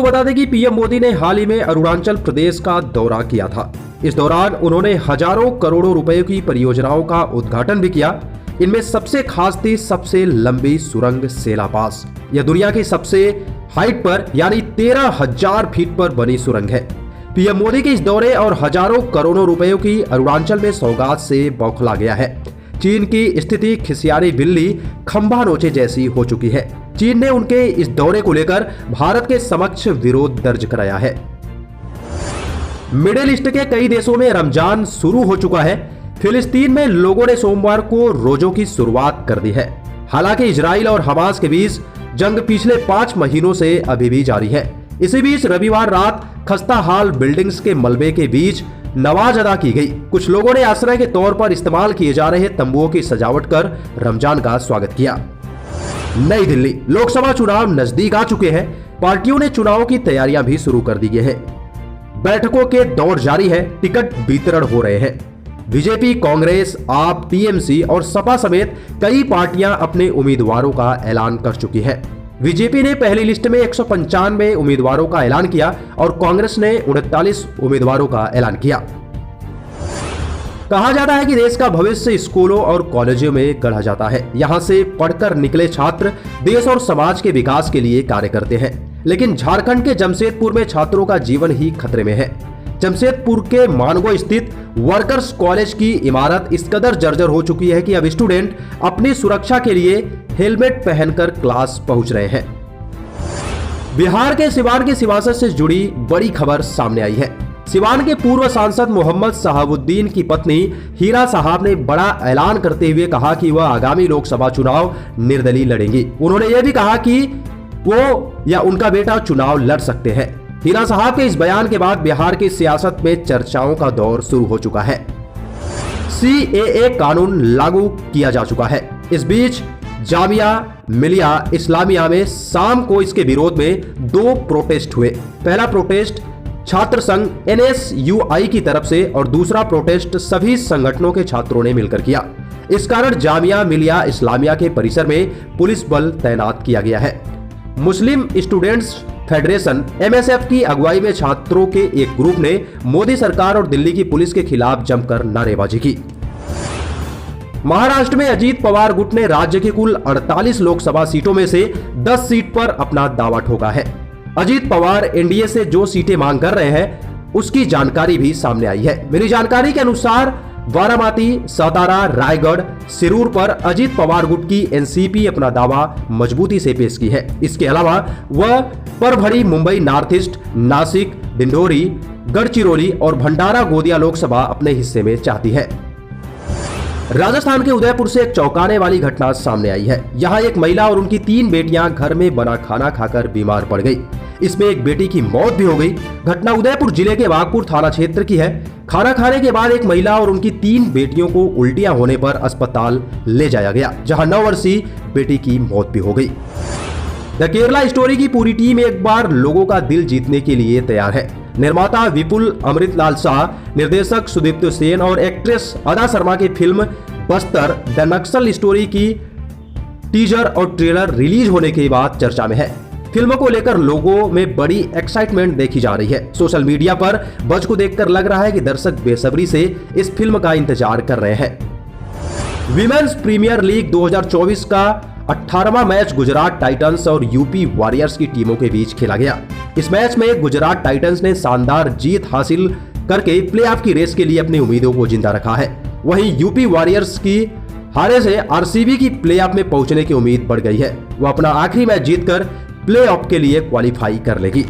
आपको बता दें कि पीएम मोदी ने हाल ही में अरुणाचल प्रदेश का दौरा किया था। इस दौरान उन्होंने हजारों करोड़ों रुपए की परियोजनाओं का उद्घाटन भी किया। इनमें सबसे खास थी सबसे लंबी सुरंग सेला पास। यह दुनिया की सबसे हाइट पर यानी 13,000 फीट पर बनी सुरंग है। पीएम मोदी के इस दौरे और हजारों करोड़ों रुपयों की अरुणाचल में सौगात से बौखला गया है। चीन की स्थिति खिसियारी बिल्ली खंभा नोचे जैसी हो चुकी है। चीन ने उनके इस दौरे को लेकर भारत के समक्ष विरोध दर्ज कराया है। मिडिल ईस्ट के कई देशों में रमजान शुरू हो चुका है। फिलिस्तीन में लोगों ने सोमवार को रोजों की शुरुआत कर दी है। हालांकि इजराइल और हमास के बीच जंग पिछले 5 महीनों से अभी भी जारी है। इसी बीच रविवार रात खस्ता हाल बिल्डिंग्स के मलबे के बीच नमाज अदा की गई। कुछ लोगों ने आश्रय के तौर पर इस्तेमाल किए जा रहे तंबुओं की सजावट कर रमजान का स्वागत किया। नई दिल्ली लोकसभा चुनाव नजदीक आ चुके हैं। पार्टियों ने चुनाव की तैयारियां भी शुरू कर दी है। बैठकों के दौर जारी है। टिकट वितरण हो रहे हैं। बीजेपी, कांग्रेस, आप, टीएमसी और सपा समेत कई पार्टियां अपने उम्मीदवारों का ऐलान कर चुकी है। बीजेपी ने पहली लिस्ट में 195 उम्मीदवारों का ऐलान किया और कांग्रेस ने 39 उम्मीदवारों का ऐलान किया। कहा जाता है कि देश का भविष्य स्कूलों और कॉलेजों में गढ़ा जाता है। यहां से पढ़कर निकले छात्र देश और समाज के विकास के लिए कार्य करते हैं। लेकिन झारखंड के जमशेदपुर में छात्रों का जीवन ही खतरे में है। जमशेदपुर के मानगो स्थित वर्कर्स कॉलेज की इमारत इस कदर जर्जर हो चुकी है कि अब स्टूडेंट अपनी सुरक्षा के लिए हेलमेट पहनकर क्लास पहुंच रहे हैं। बिहार के सिवान के सिवासत से जुड़ी बड़ी खबर सामने आई है। सिवान के पूर्व सांसद मोहम्मद शहाबुद्दीन की पत्नी हीरा साहब ने बड़ा ऐलान करते हुए कहा कि वह आगामी लोकसभा चुनाव निर्दलीय लड़ेंगी। उन्होंने यह भी कहा कि वो या उनका बेटा चुनाव लड़ सकते हैं। हीरा साहब के इस बयान के बाद बिहार की सियासत में चर्चाओं का दौर शुरू हो चुका है। सीएए कानून लागू किया जा चुका है। इस बीच जामिया मिलिया इस्लामिया में शाम को इसके विरोध में 2 प्रोटेस्ट हुए। पहला प्रोटेस्ट छात्र संघ NSUI की तरफ से और दूसरा प्रोटेस्ट सभी संगठनों के छात्रों ने मिलकर किया। इस कारण जामिया मिलिया इस्लामिया के परिसर में पुलिस बल तैनात किया गया है। मुस्लिम स्टूडेंट्स फेडरेशन MSF की अगुवाई में छात्रों के एक ग्रुप ने मोदी सरकार और दिल्ली की पुलिस के खिलाफ जमकर नारेबाजी की। महाराष्ट्र में अजीत पवार गुट ने राज्य की कुल 48 लोकसभा सीटों में से 10 सीट पर अपना दावा ठोका है। अजीत पवार एनडीए से जो सीटें मांग कर रहे हैं उसकी जानकारी भी सामने आई है। मिली जानकारी के अनुसार बारामती, सातारा, रायगढ़, सिरूर पर अजीत पवार गुट की एनसीपी अपना दावा मजबूती से पेश की है। इसके अलावा वह परभणी, मुंबई नॉर्थ ईस्ट, नासिक, डिंडोरी, गढ़चिरौली और भंडारा गोंदिया लोकसभा अपने हिस्से में चाहती है। राजस्थान के उदयपुर से एक चौंकाने वाली घटना सामने आई है। यहाँ एक महिला और उनकी 3 बेटियां घर में बना खाना खाकर बीमार पड़ गई। इसमें एक बेटी की मौत भी हो गई। घटना उदयपुर जिले के बागपुर थाना क्षेत्र की है। खाना खाने के बाद एक महिला और उनकी 3 बेटियों को उल्टियां होने पर अस्पताल ले जाया गया, जहां 9 वर्षीय बेटी की मौत भी हो गई। द केरला स्टोरी की पूरी टीम एक बार लोगों का दिल जीतने के लिए तैयार है। निर्माता विपुल अमृतलाल शाह, निर्देशक सुदीप्त सेन और एक्ट्रेस अदा शर्मा की film Bastar the Naxal story की टीजर और ट्रेलर रिलीज होने के बाद चर्चा में है। फिल्म को लेकर लोगों में बड़ी एक्साइटमेंट देखी जा रही है। सोशल मीडिया पर बज़ को देखकर लग रहा है कि दर्शक बेसब्री से इस फिल्म का इंतजार कर रहे हैं। विमेंस प्रीमियर लीग 2024 का 18वां मैच गुजरात टाइटंस और यूपी वॉरियर्स की टीमों के बीच खेला गया। इस मैच में गुजरात टाइटंस ने शानदार जीत हासिल करके प्लेऑफ की रेस के लिए अपनी उम्मीदों को जिंदा रखा है। वहीं यूपी वॉरियर्स की हारे से आरसीबी की प्लेऑफ में पहुंचने की उम्मीद बढ़ गई है। वो अपना आखिरी मैच जीतकर प्लेऑफ के लिए क्वालिफाई कर लेगी।